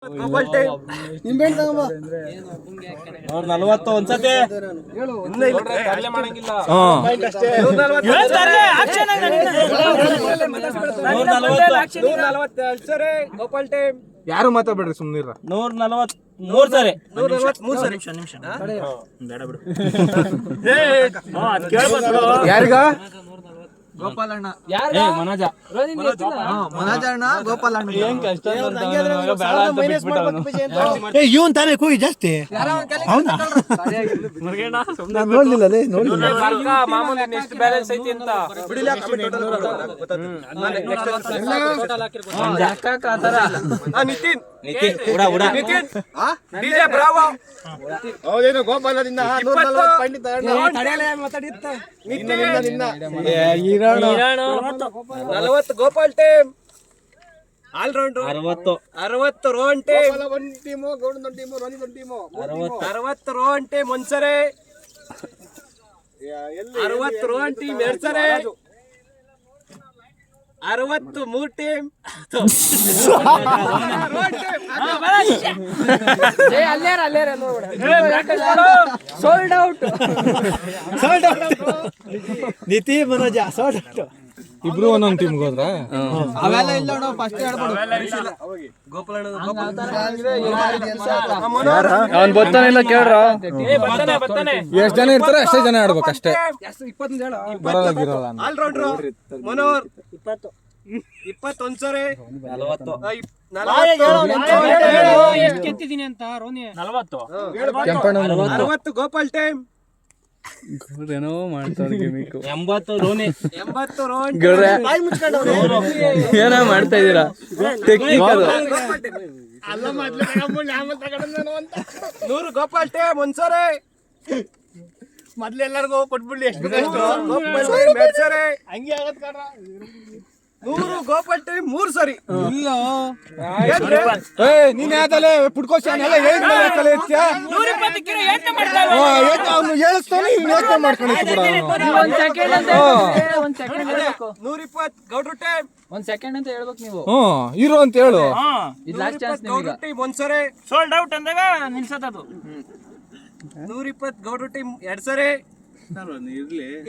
Gopal time ನಿಂಬೆಹಣ್ಣು ತಗೊಂಬ 140 ಒಂದ್ಸತಿ ಗೋಪಾಲ್ ಟೈಮ್ ಯಾರು ಮಾತಾಡ್ಬೇಡ್ರಿ ಸುಮ್ನಿರ 143 ಸರಿ 143 ಸರಿ ನಿಮಿಷ ಬೇಡ ಬಿಡು ಯಾರಿಗ ಗೋಪಾಲಣ್ಣ ಮನೋಜ ಮನೋಜಣ್ಣ ಗೋಪಾಲಣ್ಣ ಏನ್ ಕಷ್ಟ ಇವನ್ ತಾನೇ ಕೂಗಿ ಜಾಸ್ತಿ ನೋಡ್ಲಿಲ್ಲ ಮಾಮೂಲಿ ನೆಕ್ಸ್ಟ್ ಬ್ಯಾಲೆನ್ಸ್ ಐತಿ ಅಂತ ನಿತಿನ್ ನಿತಿನ್ ಡಿಜೆ ಬ್ರಾವೋ ಹೌದೇನು ಗೋಪಾಲದಿಂದ 40 Gopal team all rounder 60 Rohan team ಒಂದು ಟೀಮು ಗೌಡನ್ ಒಂದು ಟೀಮು ರೋನಿನ್ ಒಂದು ಟೀಮು 60 ರೋಹನ್ ಟೀಮ್ ಒಂದ್ಸರಿ 60 ರೋಹನ್ ಟೀಮ್ ಎರಡ್ ಸರಿ 63 team sold out ನಿತಿ Manoj sold ಇಬ್ರು ಒಂದೊಂದು ಟೀಮ್ಗೆ ಹೋದ್ರ ಅವೆಲ್ಲ ಇಲ್ಲ ನೋಡು ಫಸ್ಟ್ ಹೇಳ್ಬಿಡು ಅವ್ನ್ ಬರ್ತಾನಿಲ್ಲ ಕೇಳ್ರ ಎಷ್ಟ್ ಜನ ಇರ್ತಾರೆ ಅಷ್ಟೇ ಜನ ಆಡ್ಬೇಕು ಅಷ್ಟೇ 20 ಬರಲ್ಲ ಗಿರಲ್ಲ ಆಲ್ ರೌಂಡರ್ ಮನೋಹರ್ 20 ಒಂದ್ಸರಿ 40 ಎಷ್ಟು ಕೆತ್ತಿದೀನಿ ಅಂತ ರೋನಿ 40 ಕೆಂಪಣ್ಣ 60 ಗೋಪಾಲ್ ಟೈಮ್ ಏನೋ ಮಾಡ್ತಾರೆ ಗಿಮಿಕ್ 80 ರೋನಿ 80 ರೋಹನ್ ಏನೋ ಮಾಡ್ತಾ ಇದೀರಾ ಟೆಕ್ನಿಕಲ್ 100 ಗೋಪಾಲ್ ಟೈಮ್ ಒಂದ್ಸರಿ ಮೊದ್ಲೆಲ್ಲರಿಗೂ ಕೊಟ್ಬಿಡ್ಲಿ ಎಷ್ಟು ಹಂಗೆ ಆಗತ್ ಕಣ್ರ 100 ಗೋಪಾಲ್ ಟೈಮ್ 3 ಸರಿ ನೀನ್ ಯಾವ್ದಲ್ಲೇ ಪುಡ್ಕೋಶನ್ ಎಲ್ಲ ಹೇಳಿದ್ಮೇಲೆ ಅವ್ನು ಹೇಳಿಸ್ತಾನೆ ಇವ್ನು ಯೋಚನೆ ಮಾಡ್ಕೊಂಡಿತ್ತು ಬಿಡ ಒಂದ್ ಸೆಕೆಂಡ್ ಅಂತ ಒಂದ್ ಸೆಕೆಂಡ್ ಹೇಳ್ಬೇಕು 120 ಗೌಡ್ರು ಟೈಮ್ ಒಂದ್ ಸೆಕೆಂಡ್ ಅಂತ ಹೇಳ್ಬೇಕು ನೀವು ಇರು ಅಂತ ಹೇಳು ಇದು ಲಾಸ್ಟ್ ಚಾನ್ಸ್ ಗೌಡ್ರು ನಿಮಗೆ ಟೀಮ್ ಒಂದ್ಸರಿ ಸೋಲ್ಡ್ ಔಟ್ ಅಂದಾಗ ನಿಲ್ಸತ್ತದು 120 ಗೌಡ್ರು ಟೀಮ್ ಎರಡ್ ಸರಿ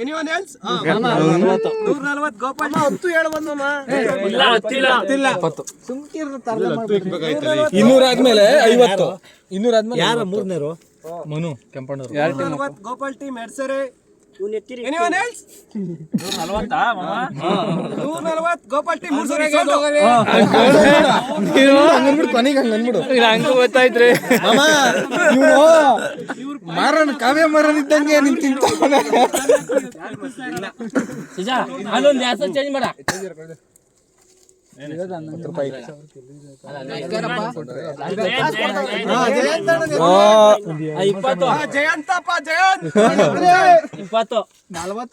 ಎನಿವನ್ ಎಲ್ಸ್ 140 ಗೋಪಾಲ್ 10 ಹೇಳ ಬಂದಮ್ಮ ಇಲ್ಲ ಹತ್ತಿಲ್ಲ 200 ಆದ್ಮೇಲೆ 50 200 ಆದ್ಮೇಲೆ ಯಾರ ಮೂರನೇರು ಮನು ಕೆಂಪಣ್ಣರು 140 ಗೋಪಾಲ್ ಟೀಮ್ ಎರಡ್ ಸರಿ ಎನಿವನ್ ಎಲ್ಸ್ 140 ಗೋಪಾಲ್ ಟೀಮ್ 3 ಸರಿ ಹಂಗನ್ಬಿಡು ಕೊನೆಗೆ ಹಂಗನ್ಬಿಡು ಹಂಗ ಗೊತ್ತಾಯ್ತ್ರಿ ಮಾರನ್ ಕಾವ್ಯ ಮಾರನ್ ಇದ್ದಂಗೆ ನಿನ್ ತಿಂತಾನೆ ಅದೊಂದು ಹೆಸರು ಚೇಂಜ್ ಮಾಡ Jayantappa Jayanth 20 40 20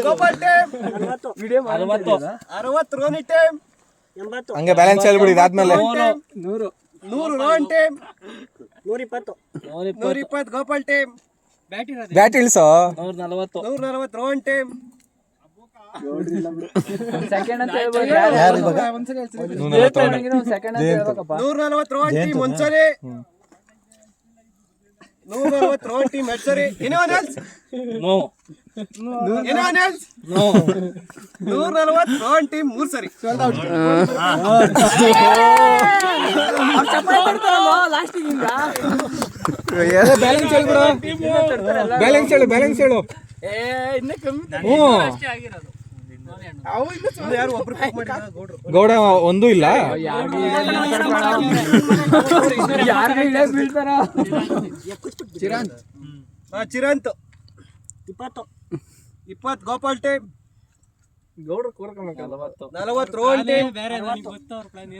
Gopal team 60 Ronnie team ಹಂಗೆ ಬ್ಯಾಲೆನ್ಸ್ ಹೇಳ್ಬಿಡಿ ಇದಾದ್ಮೇಲೆ 100 Rohan team 120 Gopal team bat ಇಳಿಸೋ 140 ರೋಹನ್ ಟೀಮ್ ಸೆಕೆಂಡ್ ಅಂತ ಹೇಳ್ಬೇಕು ಒಂದ್ ಸೆಕೆಂಡ್ ಅಂತ ಹೇಳ್ಬೇಕಪ್ಪ 140 ರೋಹನ್ ಟೀಮ್ ಒಂದ್ಸರಿ 140 ರೋಹನ್ ಟೀಮ್ ಎರಡ್ ಸರಿ anyone else no anyone else 140 Rohan team 3 ಸರಿ ಲಾಸ್ಟಿಗಿಂದ ಬ್ಯಾಲೆನ್ಸ್ ಹೇಳ್ಬಿಡು ಬ್ಯಾಲೆನ್ಸ್ ಹೇಳು ಯಾರು ಒಬ್ರು ಗೌಡ ಒಂದು ಇಲ್ಲ Chiranth 20 Gopal team 40 Rohan team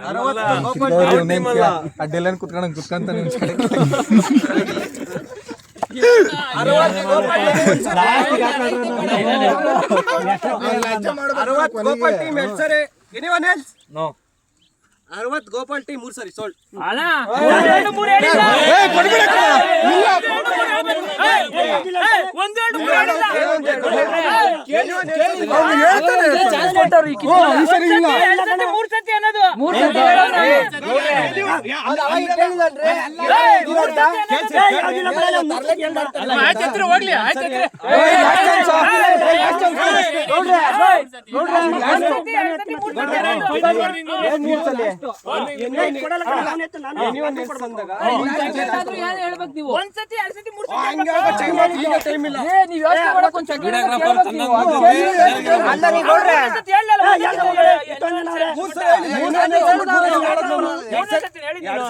60 Gopal team ಅಡ್ಡೆಲ್ಲ ಕುತ್ಕೊಂತ 60 ಗೋಪಾಲ್ ಟೀಮ್ ಎರಡ್ ಸರಿ anyone else no 60 Gopal team 3 ಸರಿ ಸೋಲ್ಡ್. ಅಣ್ಣ 2 3 ಹೇಳಿಲ್ಲ. ಒಂದೆರಡು ಮೂರು ಹೇಳಿಲ್ಲ. ಚಾನ್ಸ್ ಕೊಟ್ಟವ್ರು ಈ ಸರಿ ಇಲ್ಲ. 3 ಸತಿ ಅನ್ನೋದು 3 ಸತಿ ಹೇಳೋಣ. ಆಯ್ತು ಹೋಗ್ಲಿ ಆಯ್ತು. ಹೇಳ್ಬೇಕು ನೀವು. ಒಂದ್ಸತಿ 2 ಸತಿ 3 ನೀವ್ ಯೋಚನೆ ಮಾಡಕ್ ಒಂದ್ ಸೆಕೆಂಡ್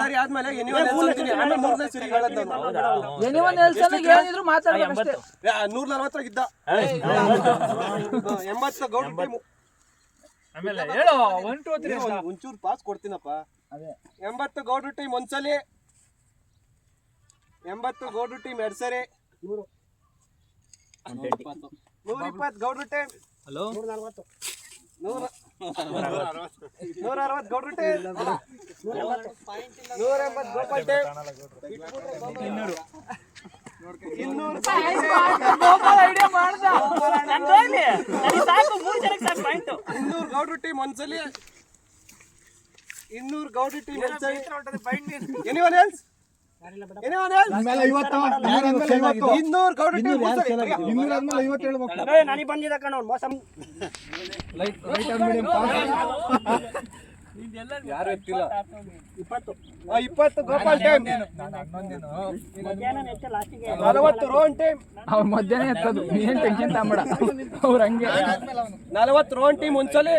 ಸರಿ ಆದ್ಮೇಲೆ ಏನಿದ್ರು ಮಾತಾಡ್ಬೇಕಷ್ಟೇ. 140 ಇದ್ದ 80 ಗೌಡ್ರ ಟೀಮ್. ಆಮೇಲೆ ಹೇಳು 1 2 3 ಒಂಚೂರು ಪಾಸ್ ಕೊಡ್ತೀನಪ್ಪ. 80 ಗೌಡ್ರ ಟೀಮ್ ಒಂದ್ಸಲಿ, 80 ಗೌಡ್ರ ಟೀಮ್ 2 ಸರಿ, 120 ಗೌಡ್ರ ಟೀಮ್, 140 160 ಗೌಡ್ರ ಟೀಮ್, 180 ಗೋಪಾಲ್ ಟೀಮ್, 200 ಗೌಡ್ರ ಟೀಮ್ ಒಂದ್ಸಲಿ, 200 ಗೌಡ್ರ ಟೀಮ್ ಒಂದ್ಸಲಿ. Anyone else? 200 ಗೌಡ್ರ ಟೀಮ್ ನನಗೆ ಬಂದಿದ್ದ ಕಣ ಮೋಸ. ಯಾರು ಎತ್ತಿಲ್ಲ. 20 ಗೋಪಾಲ್ ಟೀಮ್, 40 ರೋಹನ್ ಟೀಮ್, ಅವ್ರ ಮಧ್ಯಾಹ್ನ ಎತ್ತದು. ನೀನ್ ಟೆನ್ಷನ್ ತಗೊಂಬೇಡ, ಅವ್ರ ಹಂಗೆ. 40 ರೋಹನ್ ಟೀಮ್ ಒಂದ್ಸಲಿ,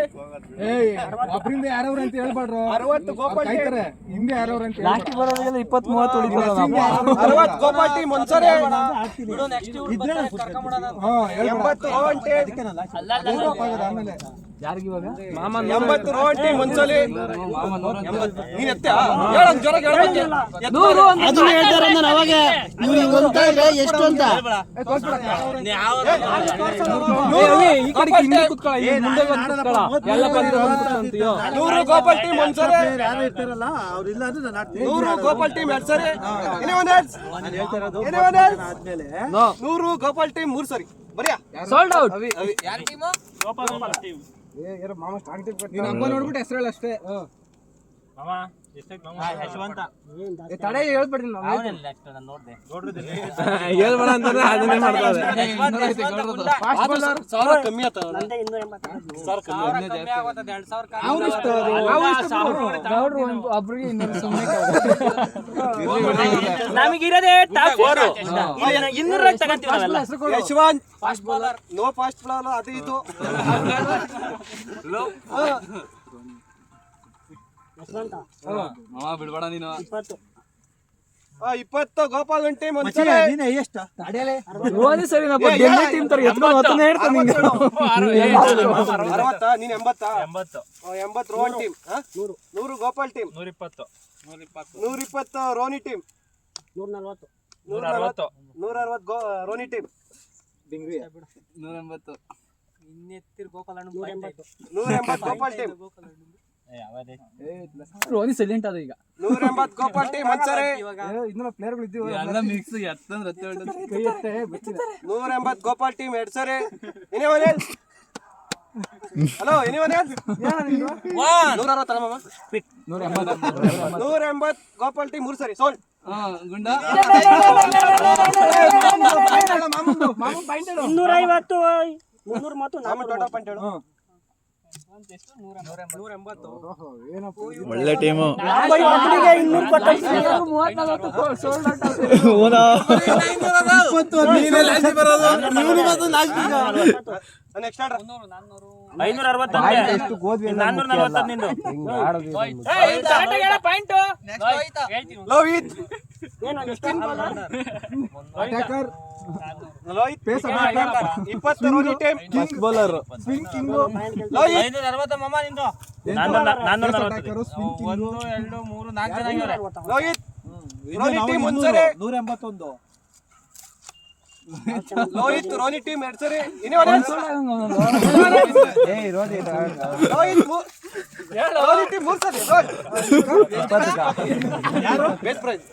ಒಬ್ಬರಿಂದ ಯಾರವ್ರ ಅಂತ ಹೇಳ್ಬಾಡ್ರು. 60 ಗೋಪಾಲ್ ಟೀಮ್, ಹಿಂದೆ ಯಾರವ್ರ ಅಂತ 60 ಗೋಪಾಲ್ ಟೀಮ್ ಒಂದ್ಸಲಿ, 80 ರೋಹನ್ ಟೀಮ್, ಆಮೇಲೆ ಯಾರಿಗಿವಾಗ 80 ರೋಹನ್ ಟೀಮ್ ಒಂದ್ಸಲಿ. ನೀನ್ ಎತ್ತ ಹೇಳಂಗ್ ಜೋರಾಗಿ ಹೇಳ್ಬೇಕು. ಅದನ್ನ ಹೇಳ್ತಾರೆ ನಾನು ಅವಾಗ ಇವ್ರಿಗೆ ಅಂತ ಎಷ್ಟು ಅಂತ ಈ ಕಡೆ ಹಿಂದೆ ಕುತ್ಕೊಳ್ಳ, ಈ ಮುಂದೆ ಬಂದು ಕುತ್ಕೊಳ್ಳ. ಎಲ್ಲ ಬಂದು ಅಂತೀಯೋ. 100 ಗೋಪಾಲ್ ಟೀಮ್ ಒಂದ್ಸರಿ, ಯಾರು ಇರ್ತಾರಲ್ಲ ಅವ್ರು ಇಲ್ಲ ಅಂದ್ರೆ ನಾನು 100 ಗೋಪಾಲ್ ಟೀಮ್ 2 ಸರಿ, 100 ಗೋಪಾಲ್ ಟೀಮ್ 3 ಸರಿ. ಬರಿಯಾ ಸೋಲ್ಡ್ ಔಟ್. ನೀನ್ ಹಬ್ಬ ನೋಡ್ಬಿಟ್ಟು ಹೆಸರು ಹೇಳ ಅಷ್ಟೇ. ತಡೆ ಹೇಳ್ಬಿಡ್ತೀನಿ ಹೇಳ್ಬೇಡ ಅಂತಂದ್ರೆ ಅದನ್ನೇ ಮಾಡ್ತಾರೆ. ಸಾವಿರ ಕಮ್ಮಿ ಆತ. ಗೌಡ್ರು ಒಬ್ರಿಗೆ ಇನ್ನೊಂದು ಸುಮ್ಮನೆ ನಮಗಿರೋದೇ ಟಾಪ್ 4 200 ತಗೊಂತೀವಿ ನಾವೆಲ್ಲ. Yashwant fast bowler, no fast bowler, ಅದು ಇದು. ಬಿಡ್ಬೇಡ ನೀನು. 20 ಗೋಪಾಲ್ ಟೀಮ್ ಒಂದ್ಸರಿ, ರೋನಿ ಸರಿನಪ್ಪ. ಡೆಲ್ಲಿ ಟೀಮ್ ತರ ಎತ್ಕೊಂಡು ಹೊತ್ತನೇ ಹೇಳ್ತಾನೆ ನಿಂಗೆ. 60 ನೀನ್ 80 80 Rohan team, 100 Gopal team, 120 ರೋನಿ team, 140 ರೋನಿ team, 180 180 Gopal team, ರೋನಿ silent ಅದ ಈಗ. 180 ಗೋಪಾಲ್ ಟೀಮ್ ಒಂದ್ಸರಿ, ಇನ್ನೂ ಪ್ಲೇಯರ್ಗಳು ಇದ್ದೀವಿ. ಎಲ್ಲ ಮಿಕ್ಸ್ ಎತ್ತಂದ್ರೆ ಕೈ ಎತ್ತೆ ಬಿಚ್ಚಿದೆ. 180 ಗೋಪಾಲ್ ಟೀಮ್ 2 ಸರಿ. ಹಲೋ 160 ಗೋಪಾಲ್ ಟೀಮ್ 3 ಸರಿ ಸೋಲ್ಡ್. ಗುಂಡ 250 300 ಮತ್ತು 400 ಒಳ್ಳೆ ಟೀಮು. ಒಬ್ಬರಿಗೆ 200 ಕೊಟ್ಟು 34 ಸೋಲ್ಡ್ ಔಟ್. ನೆಕ್ಸ್ಟ್ ಆರ್ಡರ್ 560 ನಿಂದು ಲೋಹಿತ್, ಏನು attacker, Lohith pace attacker, 20 Ronnie team, king bowler, spin king, Lohith 440 spin king, 1 2 3 4 ಚೆನ್ನಾಗಿದ್ದಾರೆ. ಲೋಹಿತ್ ರೋನಿ ಟೀಮ್ ಒಂದ್ಸರಿ, 181 ಲೋಹಿತ್ ರೋನಿ ಟೀಮ್ 2 ಸರಿ. ಲೋಹಿತ್ ರೋನಿ ಟೀಮ್ 3 ಸರಿ ಬೆಸ್ಟ್ ಪ್ರೈಸ್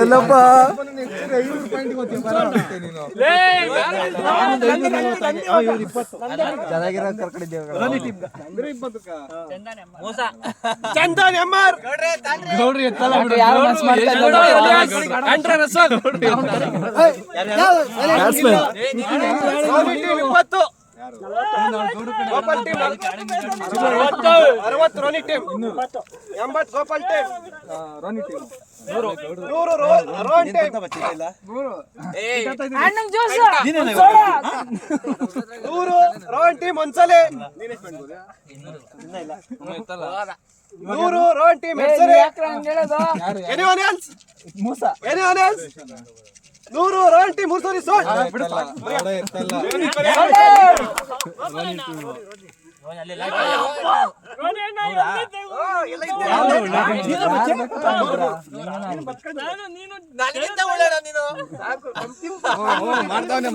ಎಲ್ಲಪ್ಪ ಚಂದನ್ ಎಂಆರ್ ಗೌಡ್ರಿ ಎತ್ತಲ್ಲ ಬಿಡು ಯಾರು ಮಿಸ್ ಮಾಡ್ತಾ Andre Russell Ronnie team 20 Gopal team 60 Ronnie team 80 Gopal team Ronnie team 100 Ron team 100 Ron team ಒಂದ್ಸಲಿ 100 ರೋನ್ ಟೀಮ್ ಹೆಸರೇ ಎನಿವನ್ ಎಲ್ಸ್ ಮೂಸ 100 ರೋನ್ ಟೀಮ್ 3 ಸರಿ ಸೋಟ್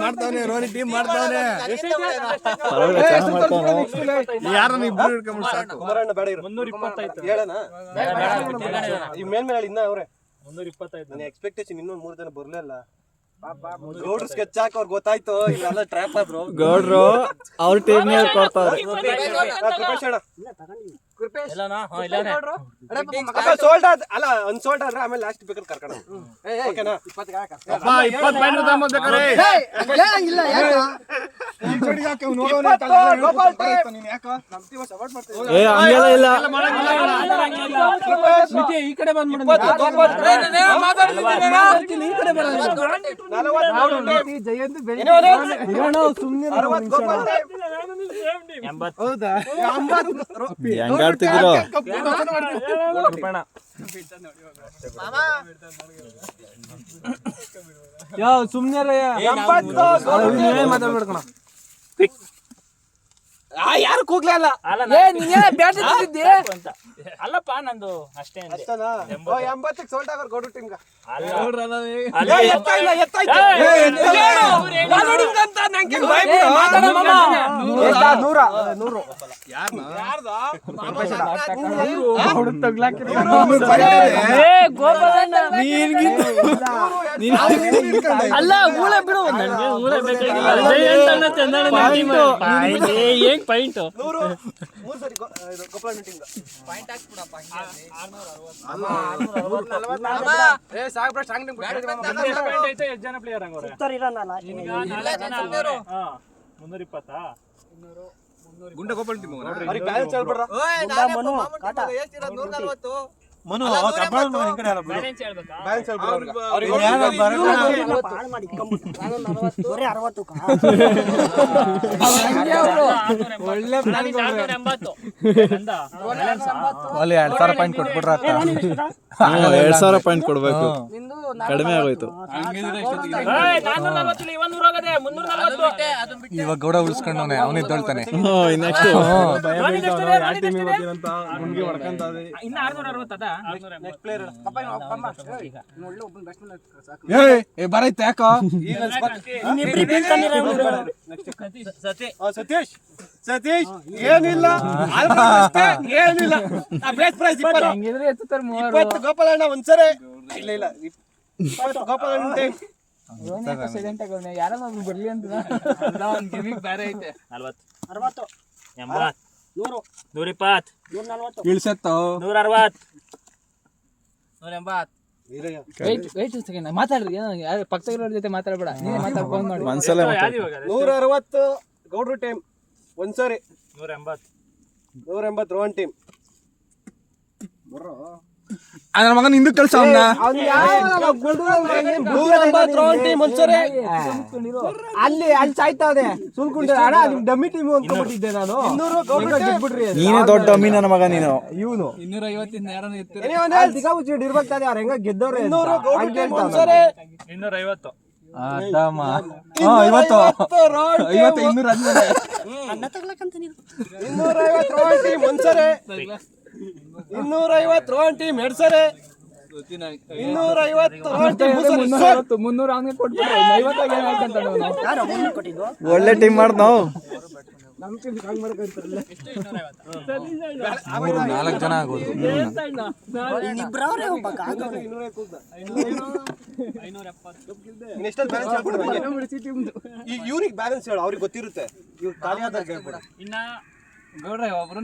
ಮಾಡ್ತಾವನೆ ರೋನಿ ಟೀಮ್ ಮಾಡ್ತಾವನೆ ಯಾರನ್ನ ಇಬ್ರು ಹಿಡ್ಕೊಂಡ್ಬಿಟ್ಟು ಸಾಕು ಕುಮಾರಣ್ಣ ಬೇಡ ಇರು 325 ಹೇಳಣ ಈ ಮೇಲ್ಮೇಲೆ ಇನ್ನ ಅವ್ರೆ 325 ನನ್ನ ಎಕ್ಸ್ಪೆಕ್ಟೇಷನ್ ಇನ್ನೊಂದು 3 ಜನ ಬರ್ಲೇ ಇಲ್ಲ ಗೌಡ್ರು ಸ್ಕೆಚ್ ಹಾಕಿ ಅವ್ರಿಗೆ ಗೊತ್ತಾಯ್ತು ಇಲ್ಲೆಲ್ಲ ಟ್ರ್ಯಾಪ್ ಆದ್ರು ಗೌಡ್ರು ಅವ್ರ ಟೀಮ್ ಕೊಡ್ತಾವ್ರೆ ಸೋಲ್ಡ್ ಆದ ಅಲ್ಲ ಅನ್ಸೋಲ್ಡ್ ಆದ್ರೆ ಆಮೇಲೆ ಲಾಸ್ಟ್ ಬೇಕಾದ್ರೆ ಕರ್ಕೊಂಡು ಓಕೆನಾ ಇಲ್ಲ ಈ ಕಡೆ ಬಂದ್ಬಿಡ ಹೆಂಗ ಆಡ್ತಿದ್ರು ಯಾವ ಸುಮ್ನೆ ಮಾತಾಡ್ಬೇಡ್ಕಣ ಯಾರು ಕೂಗ್ಲೇ ಅಲ್ಲ ಅಲ್ಲಪ್ಪ ನಂದು ಅಷ್ಟೇ ಅಂದೆ. 80 ಸೋಲ್ಡ್ ಆಗೋರು ಗೌಡ್ರು ಟೀಮ್ಗ ಅಲ್ಲ ಊಳೆ ಬಿಡು ನನಗೆ ಊಳೆ ಬೇಕಾಗಿಲ್ಲ ಏನ್ ಪಾಯಿಂಟ್ 100 3 ಸರಿ ಗೋಪಾಲ ಟೀಮ್ಗ ಪಾಯಿಂಟ್ ಹಾಕ್ಬಿಡ ಎಷ್ಟು ಜನ ಪ್ಲೇಯರ್ ಹಂಗೋರೆ 320 ಗುಂಡ ಗೋಪಾಲ್ ಟೀಮ್ ಅವ್ರಿಗೆ ಬ್ಯಾಲೆನ್ಸ್ ಹೇಳ್ಬಿಡ್ರ ಮನು ಬ್ಯಾಲೆನ್ಸ್ ಹೇಳ್ಬೇಕಾ ಬ್ಯಾಲೆನ್ಸ್ ಹೇಳ್ಬಿಡ್ರ ಒಳ್ಳೆ 480 ಅಲ್ಲಿ 2000 ಪಾಯಿಂಟ್ ಕೊಟ್ಬಿಟ್ರ 2000 ಪಾಯಿಂಟ್ ಕೊಡ್ಬೇಕು ಕಡಿಮೆ ಆಗೋಯ್ತು 440 100 ಹೋಗದೆ 340 ಇವಾಗ ಗೌಡ ಉಳಿಸ್ಕೊಂಡವನೆ ಅವನೇ ದೊಳ್ತಾನೆ ನೆಕ್ಸ್ಟ್ ಇನ್ನ 660 ಅದ ನೆಕ್ಸ್ಟ್ ಪ್ಲೇಯರ್ ಬರೈತೆ ಯಾಕೋ ಸತೀಶ್ ಏನಿಲ್ಲ ಏನಿಲ್ಲ ಬೆಸ್ಟ್ ಪ್ರೈಸ್ 20 ಗೋಪಾಲಣ್ಣ ಒಂದ್ಸರಿ ಇಲ್ಲ 20 ಗೋಪಾಲಣ್ಣ ಟೀಮ್ ಯಾರನ್ನ ಬರ್ಲಿ ಅಂತ ಬೇರೆ ಐತೆ 40 80 120 ಇಳ್ಸತ್ತು 160 ಮಾತಾಡ್ರಿ ಯಾರು ಪಕ್ಕದ ಜೊತೆ ಮಾತಾಡ್ಬೇಡ ನೀನೇ ಮಾತಾಡ್ ಫೋನ್ ಮಾಡಿ ಮನ್ಸಲ್ಲೇ 160 ಗೌಡ್ರು ಟೀಮ್ ಒಂದ್ಸರಿ 180 ರೋಹನ್ ಟೀಮ್ ನನ್ನ ಮಗನ ಹಿಂದೂ ಕಳ್ಸ ಅವನ್ನ 180 ರೋಹನ್ ಟೀಮ್ ಒಂದ್ಸರಿ ಅಲ್ಲಿ ಸಾಯ್ತಾವ್ದೆ ಸುಲ್ಕೊಂಡ್ರೆ ಅಣ್ಣ ನಿಮ್ ಡಮ್ಮಿ ಟೀಮ್ ಅನ್ಕೊಂಡ್ಬಿಟ್ಟಿದ್ದೆ ನಾನು 200 ಗೌಡ್ರು ಟೀಮ್ ನೀನೇ ದೊಡ್ಡ ಅಮ್ಮಿ ನನ್ನ ಮಗ ನೀನು ಇವನು 250 ಯಾರನ್ನ ಎತ್ತಿ ದಿಗಾಮುಚ್ಚಿ ಇರ್ಬೇಕಾದ್ರೆ ಅವ್ರ ಹೆಂಗ ಗೆದ್ದವ್ರೆ 200 ಗೌಡ್ರು ಟೀಮ್ ಒಂದ್ಸರಿ 250 50 ರೋಹನ್ 50 250 ರೋಹನ್ ಟೀಮ್ ಒಂದ್ಸರಿ 250 ರೋಹನ್ ಟೀಮ್ ಎರಡ್ ಸರಿ 250 ರೋಹನ್ ಟೀಮ್ 300 ಅವನಿಗೆ ಕೊಟ್ಬಿಟ್ರೆ 50 ಯಾರು ಕೊಟ್ಟಿದ್ದು ಒಳ್ಳೆ ಟೀಮ್ ಮಾಡ್ ನಾವು 4 ಜನ ಆಗೋದು. ಎಷ್ಟೊಂದು ಬ್ಯಾಲೆನ್ಸ್ ಹೇಳ್ಬಿಡು ಈಗ ಇವ್ರಿಗೆ ಬ್ಯಾಲೆನ್ಸ್ ಹೇಳು, ಅವ್ರಿಗೆ ಗೊತ್ತಿರುತ್ತೆ. ಇವ್ರು ಖಾಲಿ ಆದಾಗ ಹೇಳ್ಬಿಡು. ಇನ್ನ ಗೌಡ್ರೆ ಒಬ್ರು